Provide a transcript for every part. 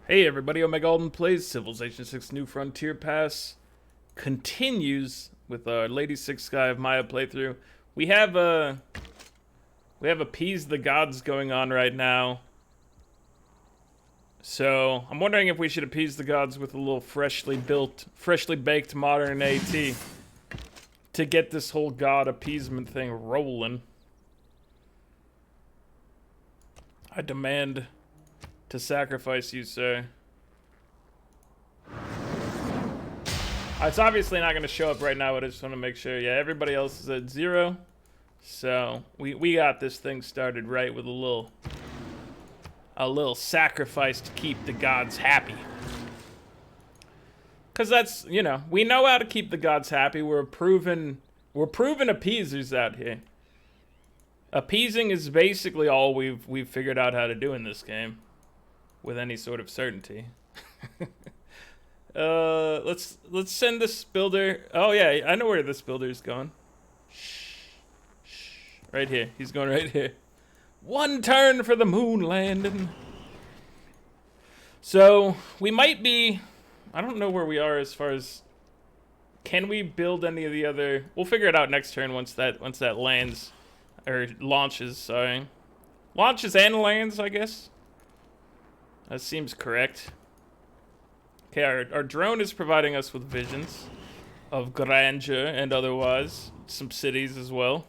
Hey everybody, Omega Alden plays Civilization 6 New Frontier Pass continues with our Lady Six Sky of Maya playthrough. We have Appease the Gods going on right now. So I'm wondering if we should appease the gods with a little freshly baked modern AT to get this whole god appeasement thing rolling. I demand to sacrifice you, sir. It's obviously not going to show up right now, but I just want to make sure. Yeah, everybody else is at 0. So we got this thing started right with a little sacrifice to keep the gods happy. Because that's, you know, we know how to keep the gods happy. We're proven appeasers out here. Appeasing is basically all we've figured out how to do in this game. With any sort of certainty. Let's send this builder. Oh yeah, I know where this builder is going. Shh. Right here. He's going right here. 1 turn for the moon landing. So we might be. I don't know where we are as far as. Can we build any of the other? We'll figure it out next turn once that lands, or launches. Sorry, launches and lands, I guess. That seems correct. Okay, our drone is providing us with visions of grandeur and otherwise. Some cities as well.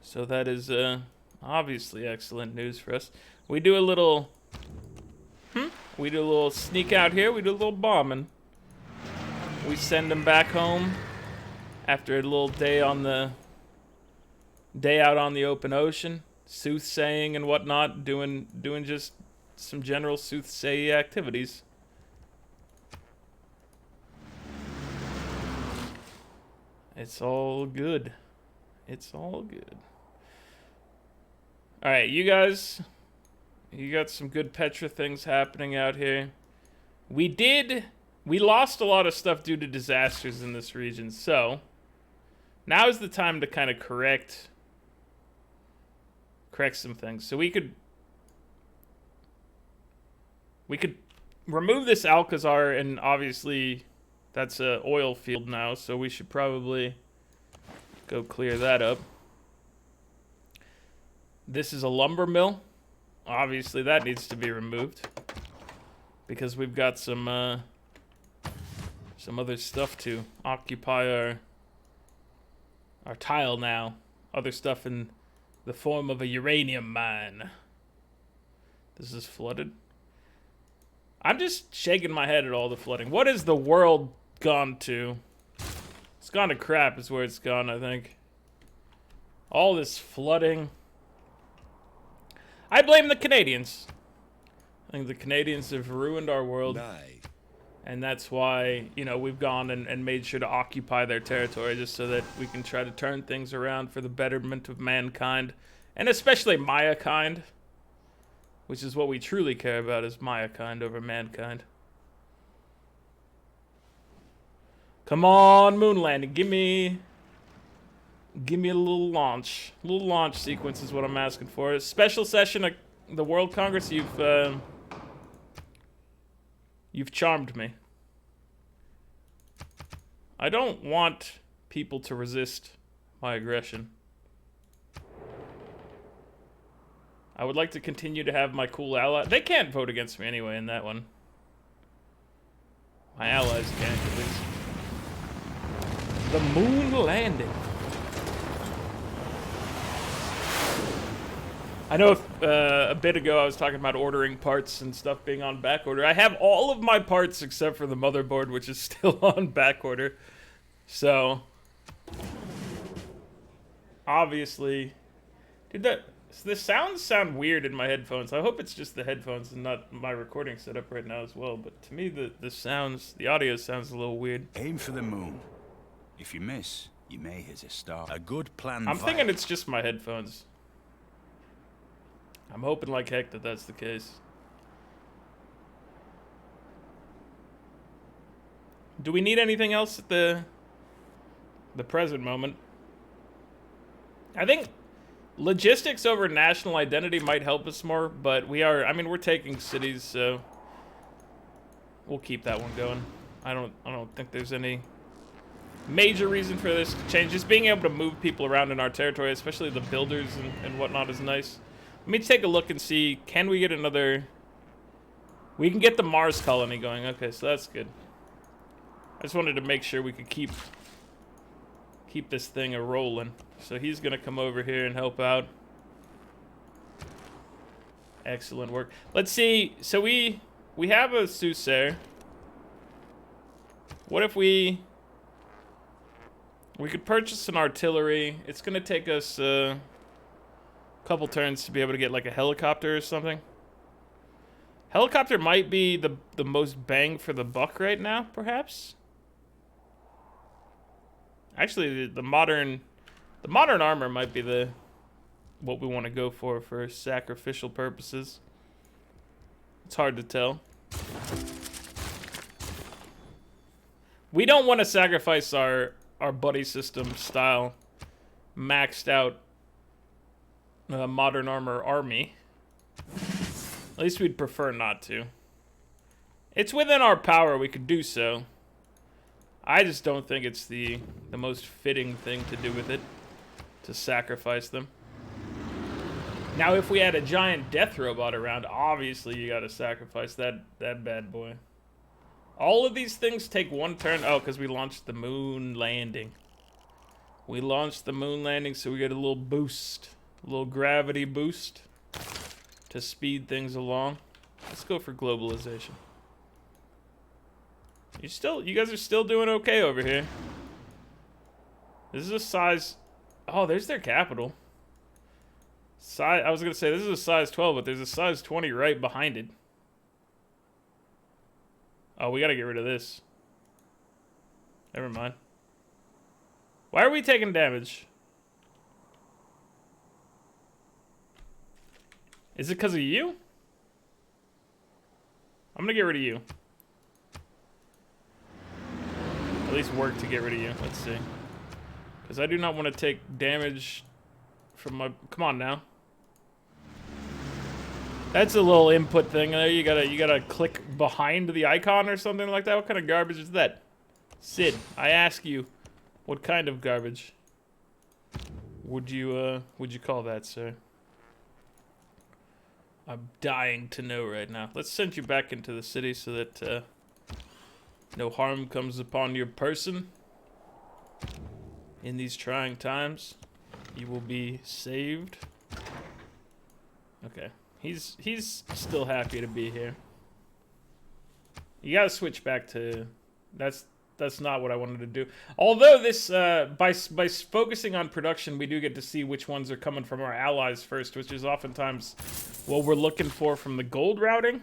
So that is obviously excellent news for us. We do a little... We do a little sneak out here. We do a little bombing. We send them back home after a little day out on the open ocean. Soothsaying and whatnot. Doing just... some general soothsay activities. It's all good. It's all good. Alright, you guys. You got some good Petra things happening out here. We lost a lot of stuff due to disasters in this region, so now is the time to kind of correct some things. So we could remove this Alcazar, and obviously that's an oil field now, so we should probably go clear that up. This is a lumber mill. Obviously that needs to be removed because we've got some other stuff to occupy our tile now. Other stuff in the form of a uranium mine. This is flooded. I'm just shaking my head at all the flooding. What has the world gone to? It's gone to crap is where it's gone, I think. All this flooding. I blame the Canadians. I think the Canadians have ruined our world. And that's why, you know, we've gone and made sure to occupy their territory just so that we can try to turn things around for the betterment of mankind. And especially Maya kind. Which is what we truly care about, is Maya kind over mankind. Come on, moon landing. Give me a little launch. A little launch sequence is what I'm asking for. A special session at the World Congress. You've charmed me. I don't want people to resist my aggression. I would like to continue to have my cool ally. They can't vote against me anyway in that one. My allies can't, at least. The moon landing. I know a bit ago I was talking about ordering parts and stuff being on back order. I have all of my parts except for the motherboard, which is still on back order. So, obviously, the sounds sound weird in my headphones. I hope it's just the headphones and not my recording setup right now as well. But to me, the audio sounds a little weird. Aim for the moon. If you miss, you may hit a star. A good plan. I'm thinking it's just my headphones. I'm hoping like heck that that's the case. Do we need anything else at the present moment? I think logistics over national identity might help us more, but we're taking cities, so we'll keep that one going. I don't think there's any major reason for this to change. Just being able to move people around in our territory, especially the builders and whatnot, is nice. Let me take a look and see, can we get another... We can get the Mars colony going. Okay, so that's good. I just wanted to make sure we could keep this thing a-rolling. So he's gonna come over here and help out. Excellent work. Let's see. So we have a soothsayer. What if we could purchase an artillery? It's gonna take us a couple turns to be able to get like a helicopter or something. Helicopter might be the most bang for the buck right now, perhaps. Actually, the modern armor might be what we want to go for sacrificial purposes. It's hard to tell. We don't want to sacrifice our buddy system style maxed out modern armor army. At least we'd prefer not to. It's within our power, we could do so. I just don't think it's the most fitting thing to do with it, to sacrifice them. Now, if we had a giant death robot around, obviously you gotta sacrifice that bad boy. All of these things take one turn. Oh, because we launched the moon landing. We launched the moon landing, so we get a little boost. A little gravity boost to speed things along. Let's go for globalization. You guys are still doing okay over here. This is a size... Oh, there's their capital. I was gonna say this is a size 12, but there's a size 20 right behind it. Oh, we gotta get rid of this. Never mind. Why are we taking damage? Is it because of you? I'm gonna get rid of you. At least work to get rid of you. Let's see. Because I do not want to take damage from my... Come on now. That's a little input thing there. You gotta click behind the icon or something like that. What kind of garbage is that? Sid, I ask you, what kind of garbage would you call that, sir? I'm dying to know right now. Let's send you back into the city so that no harm comes upon your person. In these trying times, you will be saved. Okay. He's still happy to be here. You gotta switch back to... That's not what I wanted to do. Although this, by focusing on production, we do get to see which ones are coming from our allies first, which is oftentimes what we're looking for from the gold routing.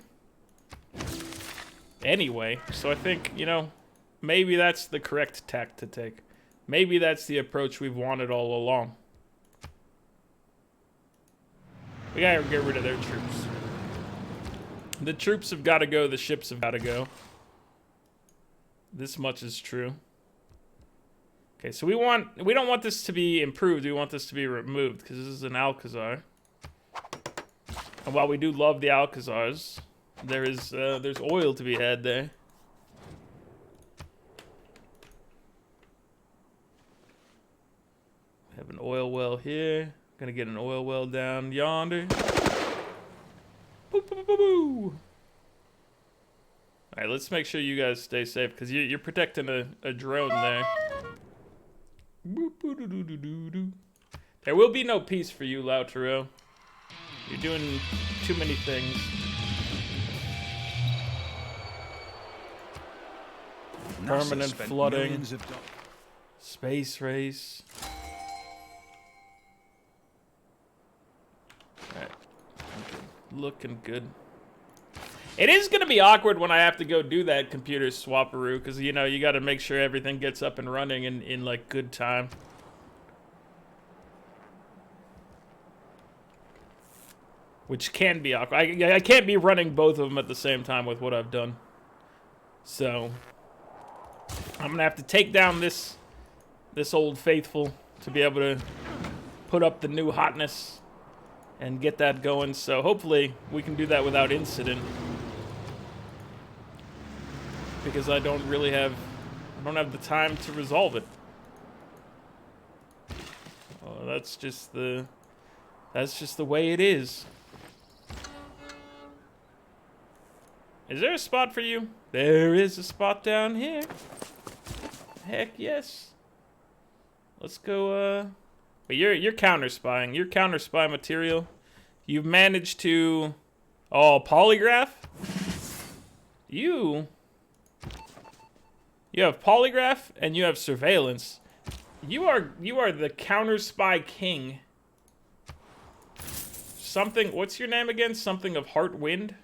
Anyway, so I think, you know, maybe that's the correct tack to take. Maybe that's the approach we've wanted all along. We gotta get rid of their troops. The troops have gotta go, the ships have gotta go. This much is true. Okay, so we don't want this to be improved, we want this to be removed, because this is an Alcazar. And while we do love the Alcazars, there's oil to be had there. We have an oil well here. Gonna get an oil well down yonder. Boo, boo, boo, boo, boo. Alright, let's make sure you guys stay safe, because you're protecting a drone there. There will be no peace for you, Lautaro. You're doing too many things. Permanent flooding. Space race. Alright. Looking good. It is going to be awkward when I have to go do that computer swapperoo, because, you know, you got to make sure everything gets up and running in like, good time. Which can be awkward. I can't be running both of them at the same time with what I've done. So, I'm going to have to take down this old faithful to be able to put up the new hotness and get that going. So, hopefully, we can do that without incident. because I don't have the time to resolve it. Oh, that's just the way it is. Is there a spot for you? There is a spot down here. Heck yes. Let's go, but you're counter spying. You're counter spy material. You've managed to... Oh, polygraph? You have polygraph and you have surveillance. You are the counter spy king. Something, what's your name again? Something of Heart Wind?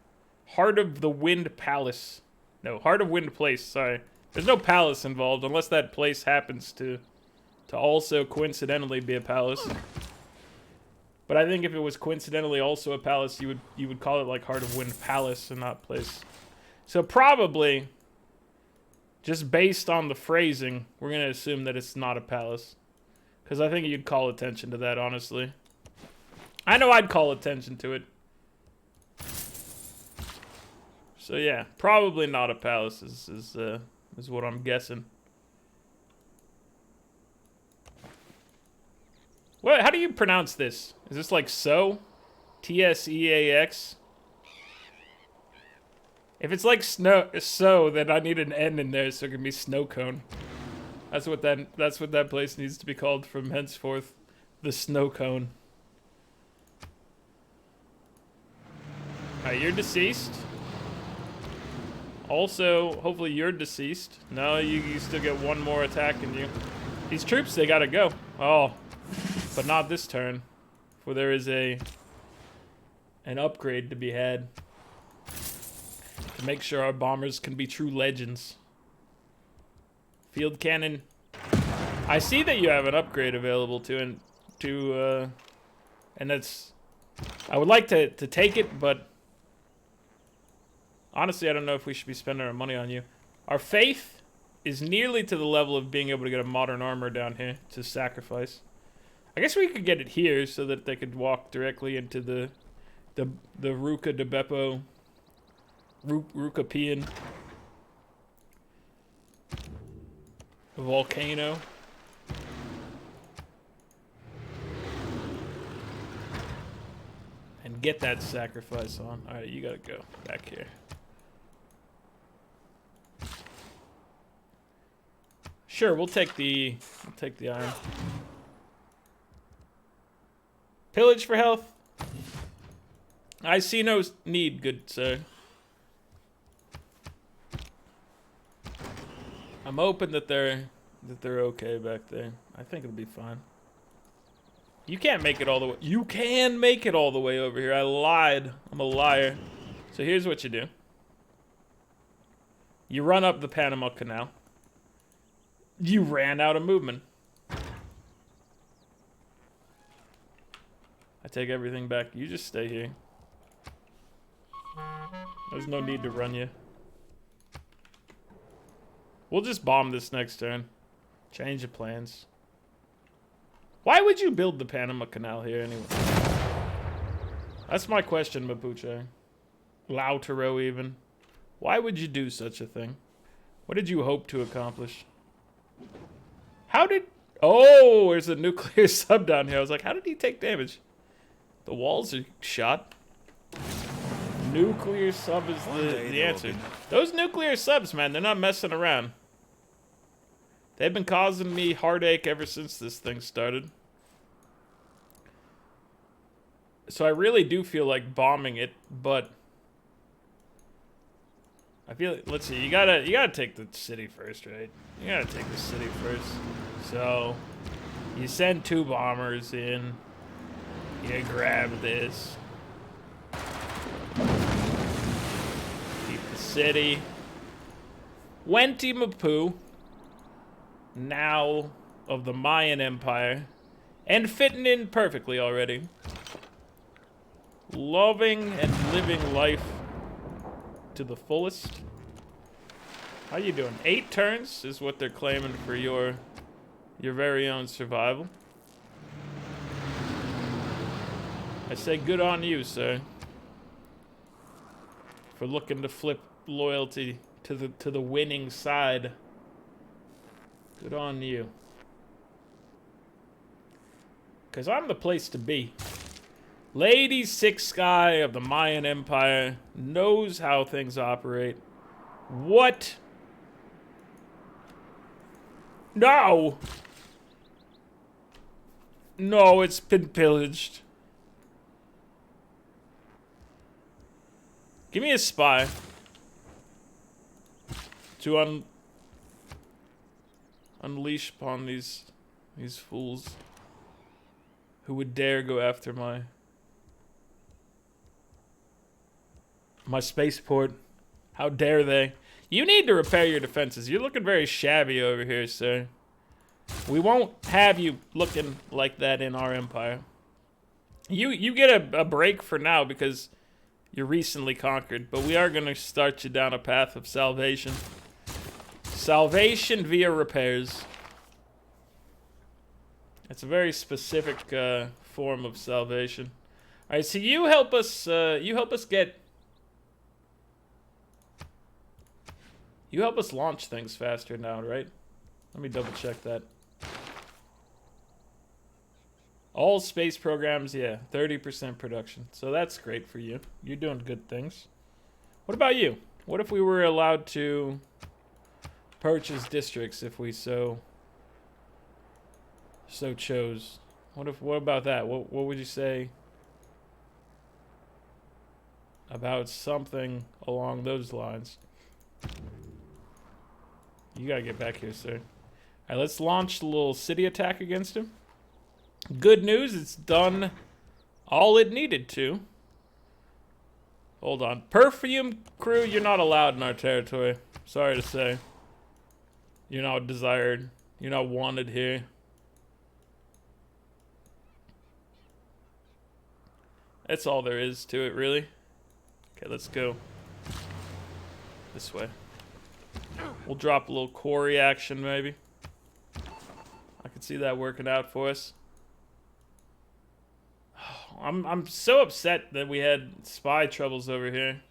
Heart of the Wind Palace. No, Heart of Wind Place, sorry. There's no palace involved unless that place happens to also coincidentally be a palace. But I think if it was coincidentally also a palace, you would call it like Heart of Wind Palace and not place. So probably, just based on the phrasing, we're gonna assume that it's not a palace. Because I think you'd call attention to that, honestly. I know I'd call attention to it. So yeah, probably not a palace is what I'm guessing. What? How do you pronounce this? Is this like so? T-S-E-A-X? If it's like so, then I need an N in there so it can be snow cone. That's what that place needs to be called from henceforth. The snow cone. Alright, you're deceased. Also, hopefully you're deceased. No, you still get one more attack in you. These troops, they gotta go. Oh. But not this turn. For there is an upgrade to be had. To make sure our bombers can be true legends. Field cannon. I see that you have an upgrade available and that's... I would like to take it, but... Honestly, I don't know if we should be spending our money on you. Our faith is nearly to the level of being able to get a modern armor down here to sacrifice. I guess we could get it here so that they could walk directly into the Ruka de Beppo Rukapian volcano. And get that sacrifice on. Alright, you gotta go back here. Sure, we'll take the iron. Pillage for health. I see no need, good sir. I'm hoping that they're okay back there. I think it'll be fine. You can't make it all the way. You can make it all the way over here. I lied. I'm a liar. So here's what you do. You run up the Panama Canal. You ran out of movement. I take everything back. You just stay here. There's no need to run you. We'll just bomb this next turn. Change of plans. Why would you build the Panama Canal here anyway? That's my question, Mapuche. Lautaro even. Why would you do such a thing? What did you hope to accomplish? How did... Oh, there's a nuclear sub down here. I was like, how did he take damage? The walls are shot. Nuclear sub is the answer. Those nuclear subs, man, they're not messing around. They've been causing me heartache ever since this thing started. So I really do feel like bombing it, but I feel like, let's see, you gotta take the city first, right? You gotta take the city first. So you send 2 bombers in. You grab this. Keep the city. Wenti Mapu, now of the Mayan Empire, and fitting in perfectly already. Loving and living life to the fullest. How you doing? 8 turns is what they're claiming for your very own survival. I say good on you, sir. For looking to flip loyalty to the winning side. Good on you. Because I'm the place to be. Lady Six Sky of the Mayan Empire knows how things operate. What? No! No, it's been pillaged. Give me a spy. To unleash upon these fools who would dare go after my spaceport. How dare they? You need to repair your defenses. You're looking very shabby over here, sir. We won't have you looking like that in our empire. You get a break for now because you're recently conquered, but we are going to start you down a path of salvation. Salvation via repairs. It's a very specific form of salvation. All right, so you help us get. You help us launch things faster now, right? Let me double check that. All space programs, yeah, 30% production. So that's great for you. You're doing good things. What about you? What if we were allowed to purchase districts if we so chose? What about that? What would you say about something along those lines? You gotta get back here, sir. All right, let's launch the little city attack against him. Good news, it's done all it needed to. Hold on. Perfume crew, you're not allowed in our territory. Sorry to say. You're not desired. You're not wanted here. That's all there is to it, really. Okay, let's go this way. We'll drop a little quarry action, maybe. I can see that working out for us. I'm so upset that we had spy troubles over here.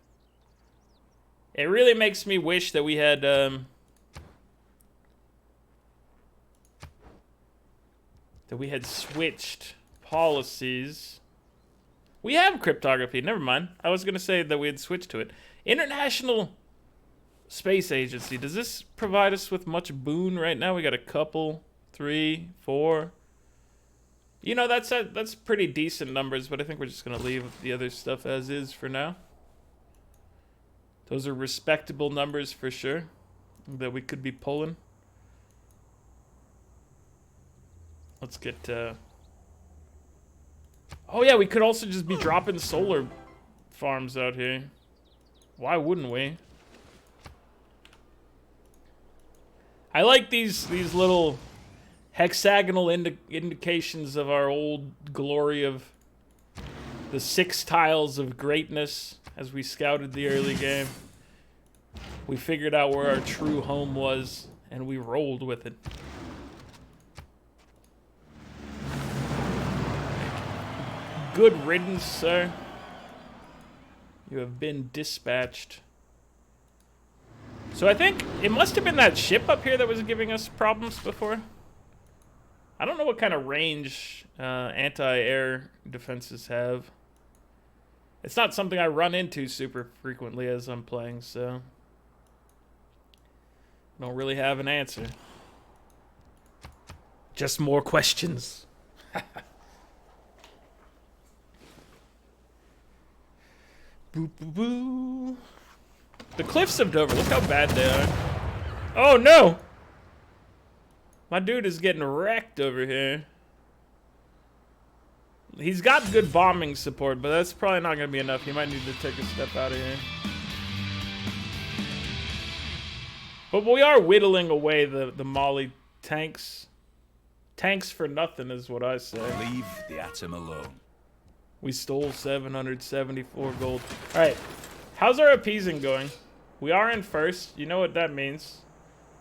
It really makes me wish that we had switched policies. We have cryptography. Never mind. I was gonna say that we had switched to it. International Space Agency. Does this provide us with much boon right now? We got a couple, 3, 4. You know, that's pretty decent numbers, but I think we're just gonna leave the other stuff as is for now. Those are respectable numbers for sure that we could be pulling. Let's get oh yeah, we could also just be dropping solar farms out here. Why wouldn't we? I like these little hexagonal indications of our old glory of the 6 tiles of greatness as we scouted the early game. We figured out where our true home was, and we rolled with it. Good riddance, sir. You have been dispatched. So I think it must have been that ship up here that was giving us problems before. I don't know what kind of range anti-air defenses have. It's not something I run into super frequently as I'm playing, so I don't really have an answer. Just more questions. Boo boo boo. The cliffs of Dover, look how bad they are. Oh no! My dude is getting wrecked over here. He's got good bombing support, but that's probably not going to be enough. He might need to take a step out of here. But we are whittling away the Molly tanks. Tanks for nothing is what I say. Leave the atom alone. We stole 774 gold. Alright, how's our appeasing going? We are in first. You know what that means.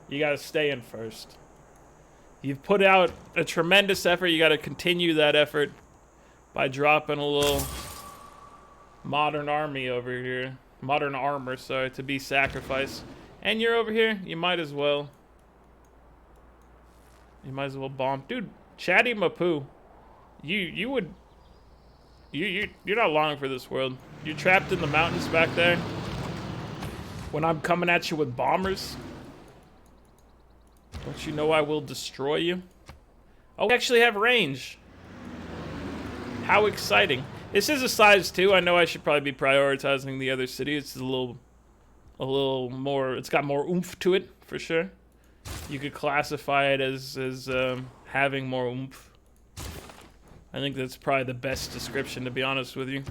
You got to stay in first. You've put out a tremendous effort. You got to continue that effort by dropping a little modern army over here. Modern armor, sorry, to be sacrificed. And you're over here. You might as well. You might as well bomb, dude. Chatty Mapu, you're not long for this world. You're trapped in the mountains back there. When I'm coming at you with bombers, don't you know I will destroy you? Oh, we actually have range. How exciting! This is a size 2. I know I should probably be prioritizing the other city. It's a little more. It's got more oomph to it for sure. You could classify it as having more oomph. I think that's probably the best description, to be honest with you.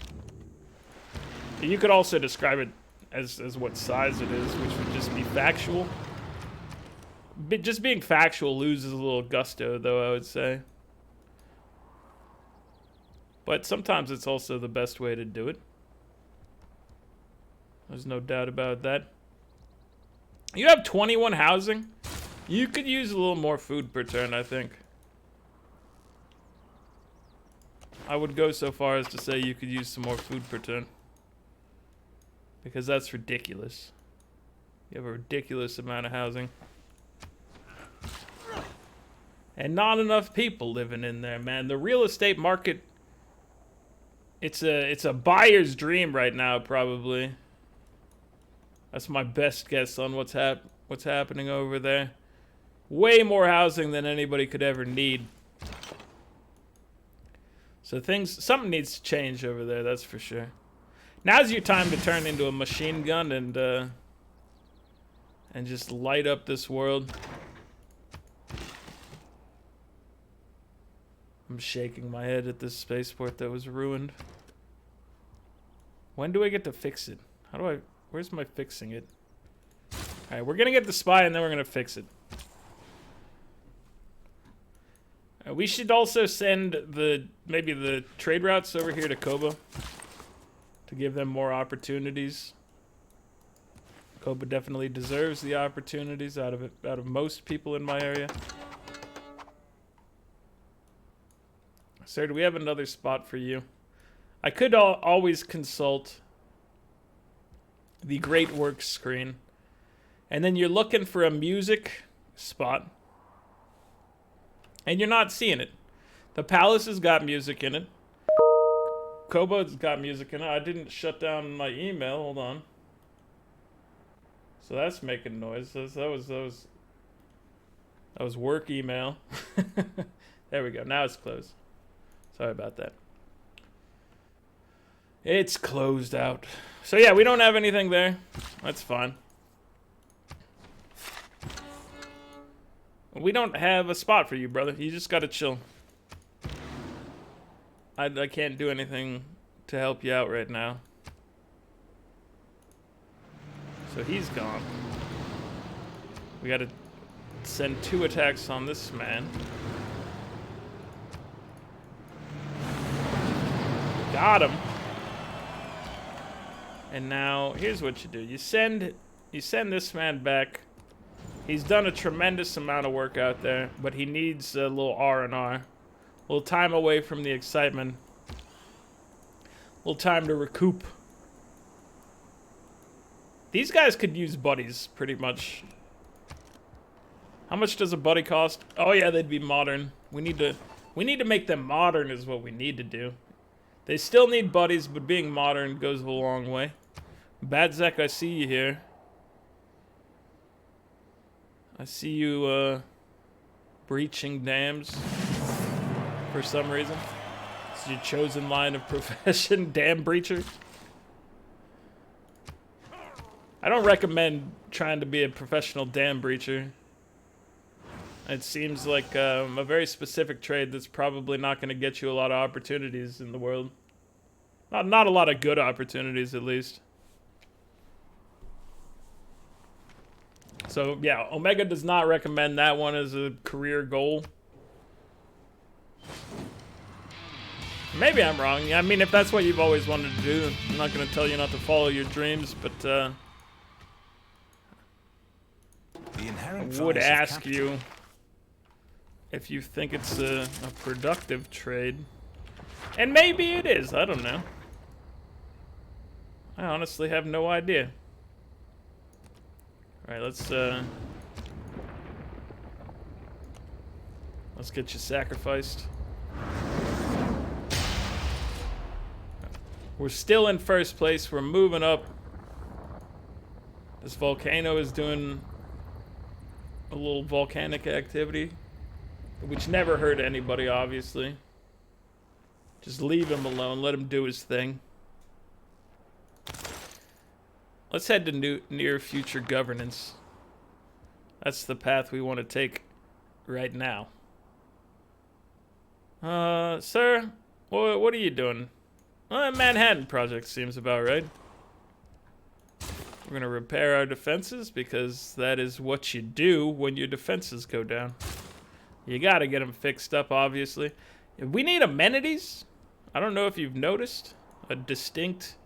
You could also describe it as what size it is, which would just be factual. But just being factual loses a little gusto, though, I would say. But sometimes it's also the best way to do it. There's no doubt about that. You have 21 housing. You could use a little more food per turn, I think. I would go so far as to say you could use some more food per turn. Because that's ridiculous. You have a ridiculous amount of housing. And not enough people living in there, man. The real estate market, it's a buyer's dream right now, probably. That's my best guess on what's happening over there. Way more housing than anybody could ever need. So something needs to change over there, that's for sure. Now's your time to turn into a machine gun and just light up this world. I'm shaking my head at this spaceport that was ruined. When do I get to fix it? Where's my fixing it? Alright, we're gonna get the spy and then we're gonna fix it. We should also send maybe the trade routes over here to Koba to give them more opportunities. Koba definitely deserves the opportunities out of most people in my area. Sir, do we have another spot for you? I could always consult the Great Works screen. And then you're looking for a music spot. And you're not seeing it. The palace has got music in it. Kobo's got music in it. I didn't shut down my email. Hold on. So that's making noise. That was work email. There we go. Now it's closed. Sorry about that. It's closed out. So yeah, we don't have anything there. That's fine. We don't have a spot for you, brother. You just gotta chill. I can't do anything to help you out right now. So he's gone. We gotta send 2 attacks on this man. Got him. And now here's what you do. You send this man back. He's done a tremendous amount of work out there, but he needs a little R&R. A little time away from the excitement. A little time to recoup. These guys could use buddies, pretty much. How much does a buddy cost? Oh yeah, they'd be modern. We need to make them modern is what we need to do. They still need buddies, but being modern goes a long way. Badzek, I see you here. I see you breaching dams for some reason. It's your chosen line of profession, dam breacher. I don't recommend trying to be a professional dam breacher. It seems like a very specific trade that's probably not going to get you a lot of opportunities in the world. Not a lot of good opportunities, at least. So, yeah, Omega does not recommend that one as a career goal. Maybe I'm wrong. I mean, if that's what you've always wanted to do, I'm not going to tell you not to follow your dreams, but I would ask you if you think it's a productive trade. And maybe it is. I don't know. I honestly have no idea. All right, let's get you sacrificed. We're still in first place. We're moving up. This volcano is doing a little volcanic activity, which never hurt anybody, obviously. Just leave him alone. Let him do his thing. Let's head to near future governance. That's the path we want to take right now. Sir, what are you doing? Well, that Manhattan project seems about right. We're gonna repair our defenses because that is what you do when your defenses go down. You gotta get them fixed up, obviously. We need amenities. I don't know if you've noticed a distinct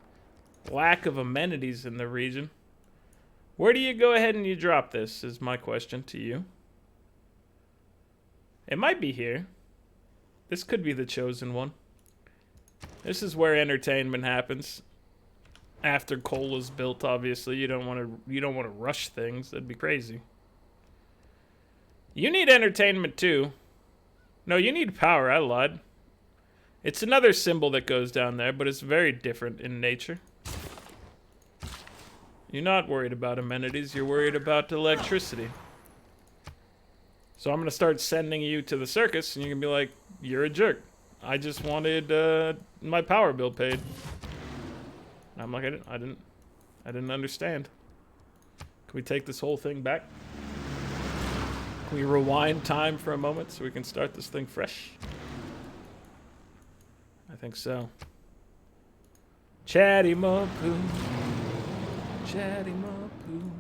lack of amenities in the region. Where do you go ahead and you drop this is my question to you. It might be here. This could be the chosen one. This is where entertainment happens. After coal is built, obviously, you don't want to rush things. That'd be crazy. You need entertainment too. No, you need power. I lied. It's another symbol that goes down there, but it's very different in nature. You're not worried about amenities. You're worried about electricity. So I'm gonna start sending you to the circus, and you're gonna be like, "You're a jerk. I just wanted my power bill paid." And I'm like, I didn't understand. Can we take this whole thing back? Can we rewind time for a moment so we can start this thing fresh? I think so. Chatty Mopoo, Chatty Mopoo,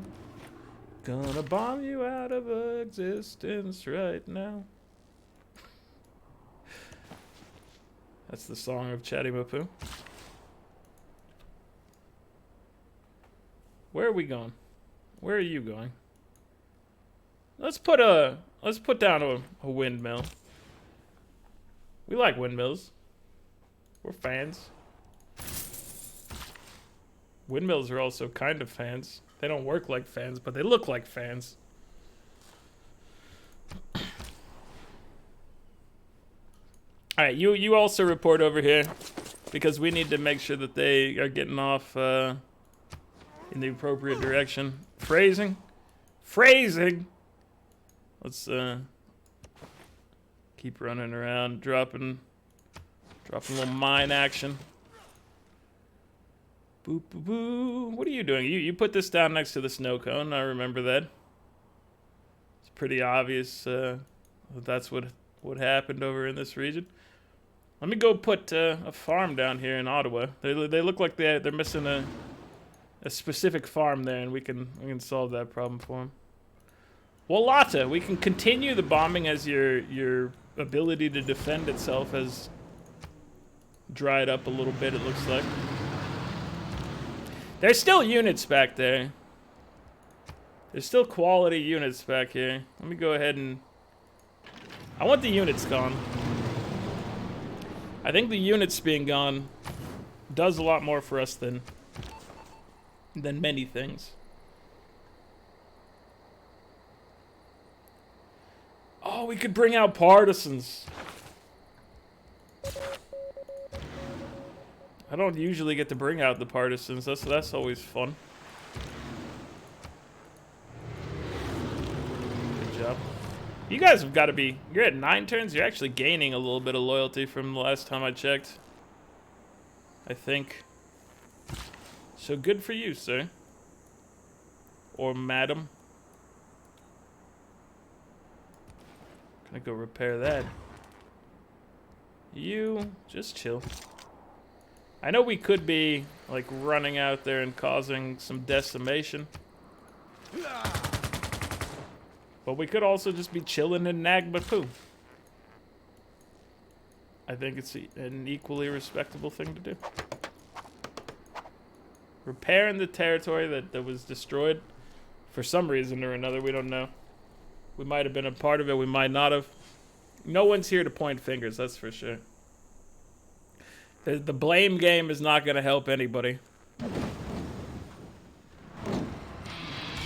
gonna bomb you out of existence right now. That's the song of Chatty Mopoo. Where are we going? Where are you going? Let's put down a windmill. We like windmills. We're fans. Windmills are also kind of fans. They don't work like fans, but they look like fans. Alright, you also report over here, because we need to make sure that they are getting off in the appropriate direction. Phrasing? Let's keep running around, dropping a little mine action. Boop, boop, boop. What are you doing? You put this down next to the snow cone. I remember that. It's pretty obvious that that's what happened over in this region. Let me go put a farm down here in Ottawa. They look like they're missing a specific farm there, and we can solve that problem for them. Hul'che, we can continue the bombing as your ability to defend itself has dried up a little bit, it looks like. There's still units back there. There's still quality units back here. Let me go ahead and... I want the units gone. I think the units being gone does a lot more for us than many things. Oh, we could bring out partisans. I don't usually get to bring out the partisans. That's always fun. Good job. You guys have got to be... You're at 9 turns? You're actually gaining a little bit of loyalty from the last time I checked. I think. So good for you, sir. Or madam. Gonna go repair that. You just chill. I know we could be like running out there and causing some decimation, but we could also just be chilling in Nagmapoo. I think it's an equally respectable thing to do. Repairing the territory that was destroyed for some reason or another, we don't know. We might have been a part of it, we might not have. No one's here to point fingers, that's for sure. The blame game is not going to help anybody.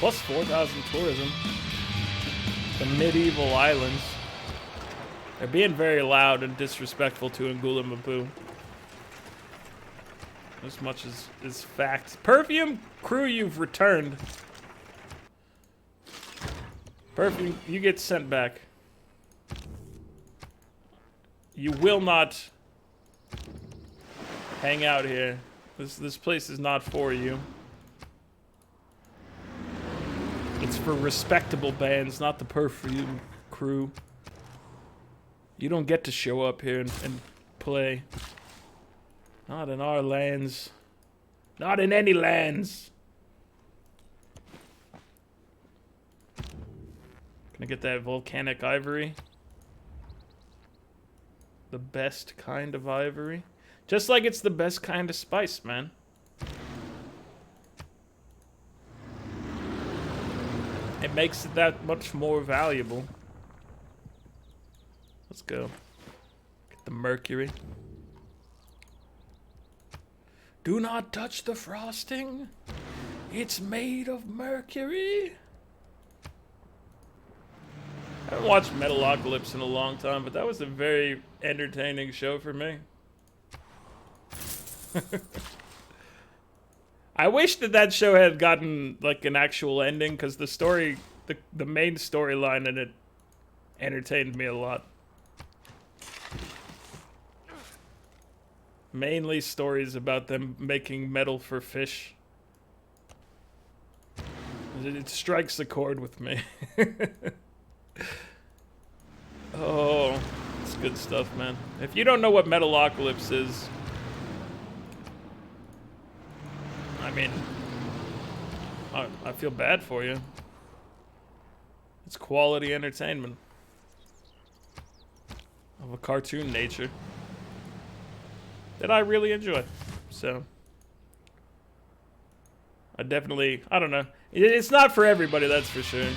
Plus 4,000 tourism. The medieval islands. They're being very loud and disrespectful to Ngulamapu. As much as is fact. Perfume crew, you've returned. Perfume, you get sent back. You will not hang out here. This place is not for you. It's for respectable bands, not the Perfume crew. You don't get to show up here and play. Not in our lands. Not in any lands. Can I get that volcanic ivory? The best kind of ivory? Just like it's the best kind of spice, man. It makes it that much more valuable. Let's go. Get the mercury. Do not touch the frosting. It's made of mercury. I haven't watched Metalocalypse in a long time, but that was a very entertaining show for me. I wish that show had gotten like an actual ending, because the story, the main storyline in it entertained me a lot. Mainly stories about them making metal for fish. It strikes a chord with me. Oh, it's good stuff, man. If you don't know what Metalocalypse is, I mean, I feel bad for you. It's quality entertainment of a cartoon nature that I really enjoy. So I don't know. It's not for everybody, that's for sure.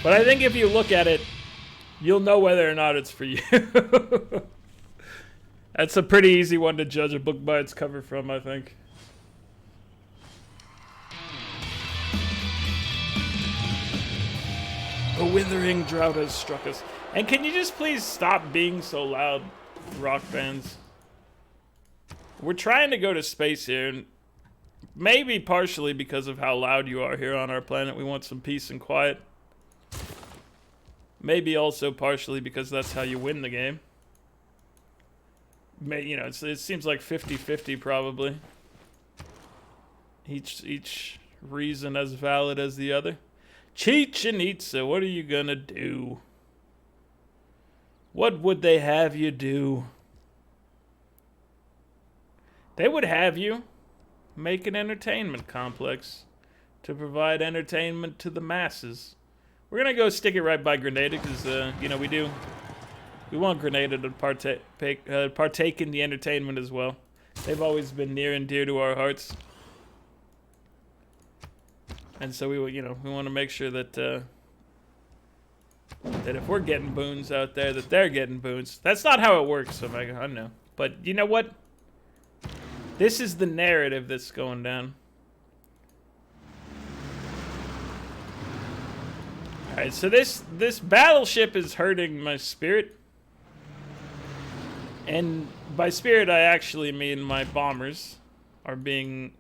But I think if you look at it, you'll know whether or not it's for you. That's a pretty easy one to judge a book by its cover from, I think. A withering drought has struck us. And can you just please stop being so loud, rock bands? We're trying to go to space here, and maybe partially because of how loud you are here on our planet. We want some peace and quiet. Maybe also partially because that's how you win the game. You know, it seems like 50-50 probably. Each reason as valid as the other. Chichen Itza, what are you gonna do? What would they have you do? They would have you make an entertainment complex to provide entertainment to the masses. We're gonna go stick it right by Grenada because, you know, we want Grenada to partake in the entertainment as well. They've always been near and dear to our hearts. And so we want to make sure that that if we're getting boons out there, that they're getting boons. That's not how it works, Omega, I know. But you know what? This is the narrative that's going down. Alright, so this battleship is hurting my spirit. And by spirit I actually mean my bombers are being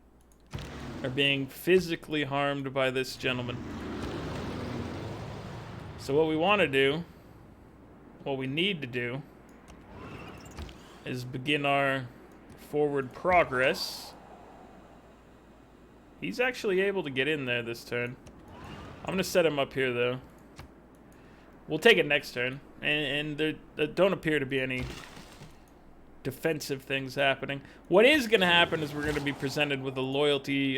physically harmed by this gentleman. So what we want to do, what we need to do, is begin our forward progress. He's actually able to get in there this turn. I'm gonna set him up here though. We'll take it next turn, and there don't appear to be any defensive things happening. What is gonna happen is we're gonna be presented with a loyalty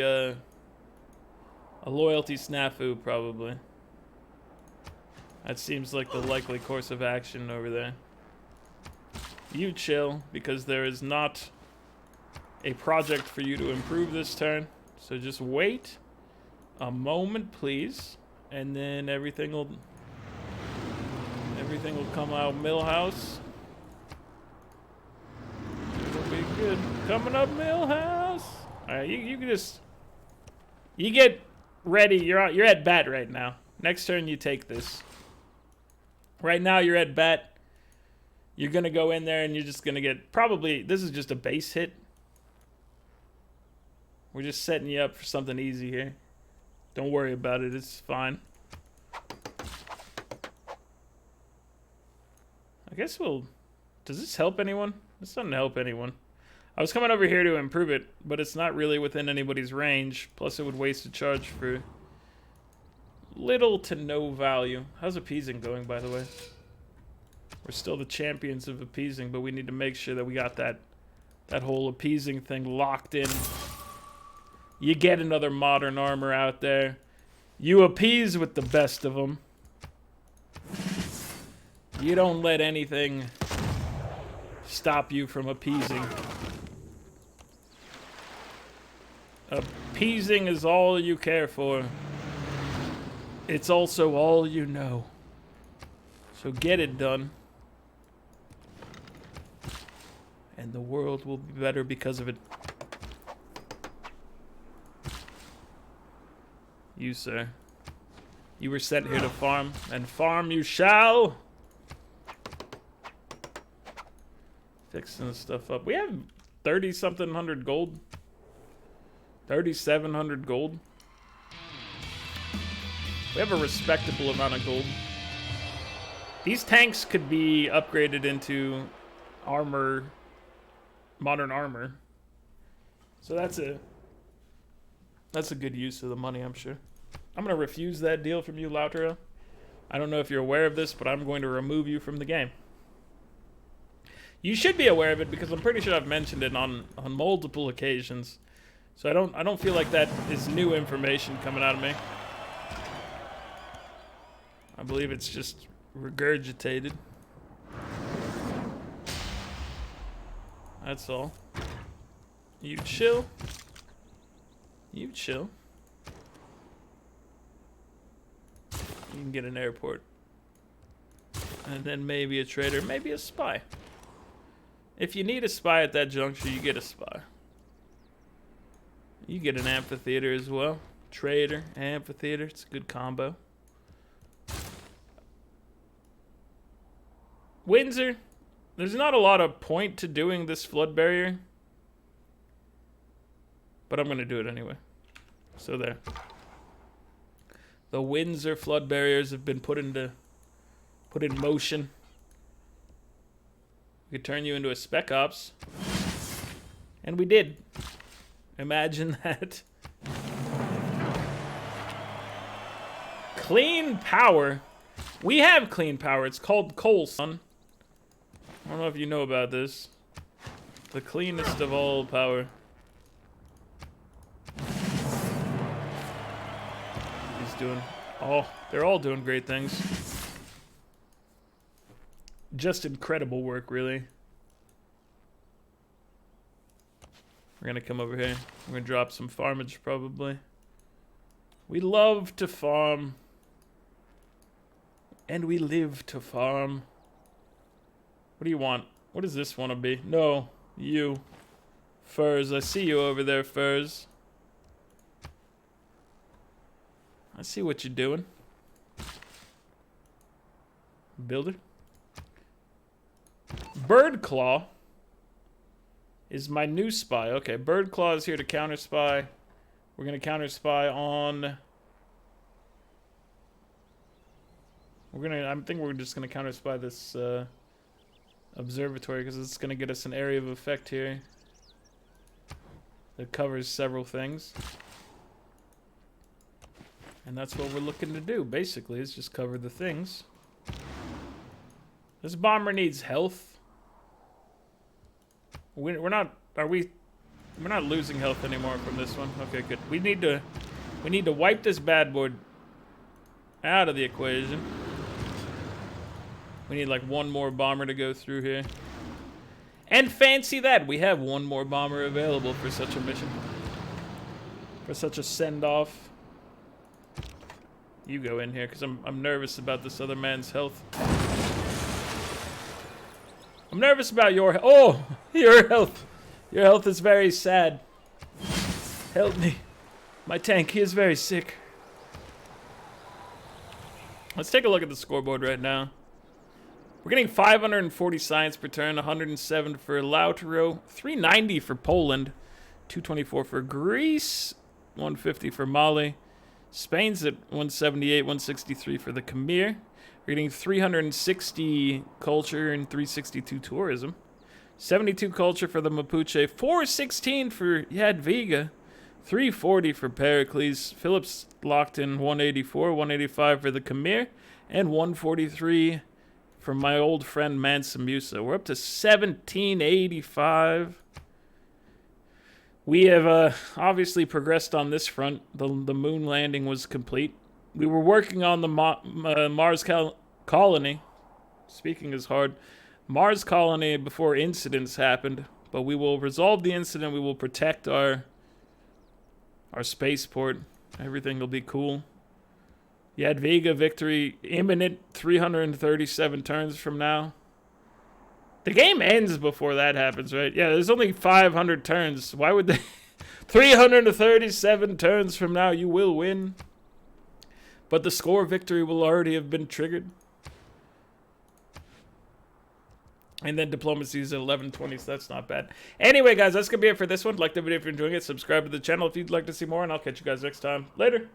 snafu probably. That seems like the likely course of action over there. You chill, because there is not a project for you to improve this turn. So just wait a moment, please, and then everything will come out Millhouse. It'll be good. Coming up Millhouse. All right, you You get ready. You're at bat right now. Next turn, you take this. Right now, you're at bat. You're going to go in there and you're just going to get... Probably, this is just a base hit. We're just setting you up for something easy here. Don't worry about it. It's fine. I guess we'll... Does this help anyone? This doesn't help anyone. I was coming over here to improve it, but it's not really within anybody's range. Plus, it would waste a charge for little to no value. How's appeasing going, by the way? We're still the champions of appeasing, but we need to make sure that we got that whole appeasing thing locked in. You get another modern armor out there. You appease with the best of them. You don't let anything stop you from appeasing. Appeasing is all you care for. It's also all you know. So get it done. And the world will be better because of it. You, sir. You were sent here to farm, and farm you shall. Fixing this stuff up. We have 30-something hundred gold. 3,700 gold. We have a respectable amount of gold. These tanks could be upgraded into armor, modern armor. So that's a good use of the money, I'm sure. I'm going to refuse that deal from you, Lautaro. I don't know if you're aware of this, but I'm going to remove you from the game. You should be aware of it because I'm pretty sure I've mentioned it on multiple occasions. So I don't feel like that is new information coming out of me. I believe it's just regurgitated. That's all. You chill. You chill. You can get an airport. And then maybe a trader, maybe a spy. If you need a spy at that juncture, you get a spy. You get an amphitheater as well. Trader, amphitheater, it's a good combo. Windsor, there's not a lot of point to doing this flood barrier. But I'm going to do it anyway. So there. The Windsor flood barriers have been put in motion. We could turn you into a spec ops. And we did. Imagine that. Clean power. We have clean power. It's called coal, son. I don't know if you know about this. The cleanest of all power. He's doing... Oh, they're all doing great things. Just incredible work, really. We're gonna come over here. We're gonna drop some farmage, probably. We love to farm. And we live to farm. What do you want? What does this want to be? No, you. Furs, I see you over there, Furs. I see what you're doing. Builder. Birdclaw is my new spy. Okay, Birdclaw is here to counter spy. We're gonna counter spy on... I think we're just gonna counter spy this observatory because it's gonna get us an area of effect here that covers several things. And that's what we're looking to do, basically, is just cover the things. This bomber needs health. We're not losing health anymore from this one. Okay, good. We need to wipe this bad boy out of the equation. We need like one more bomber to go through here. And fancy that, we have one more bomber available for such a mission. For such a send-off. You go in here, because I'm nervous about this other man's health. I'm nervous about your health. Oh, your health. Your health is very sad. Help me. My tank, he is very sick. Let's take a look at the scoreboard right now. We're getting 540 science per turn, 107 for Lautaro, 390 for Poland, 224 for Greece, 150 for Mali. Spain's at 178, 163 for the Khmer. We're getting 360 culture and 362 tourism. 72 culture for the Mapuche, 416 for Jadwiga, 340 for Pericles. Phillips locked in 184, 185 for the Khmer, and 143 for my old friend Mansa Musa. We're up to 1785. We have obviously progressed on this front. The moon landing was complete. We were working on the Mars colony. Speaking is hard. Mars colony before incidents happened, but we will resolve the incident. We will protect our spaceport. Everything will be cool. Jadwiga victory imminent, 337 turns from now. The game ends before that happens, right? Yeah, there's only 500 turns. Why would they... 337 turns from now, you will win. But the score victory will already have been triggered. And then diplomacy is at 1120, so that's not bad. Anyway, guys, that's going to be it for this one. Like the video if you're enjoying it. Subscribe to the channel if you'd like to see more, and I'll catch you guys next time. Later.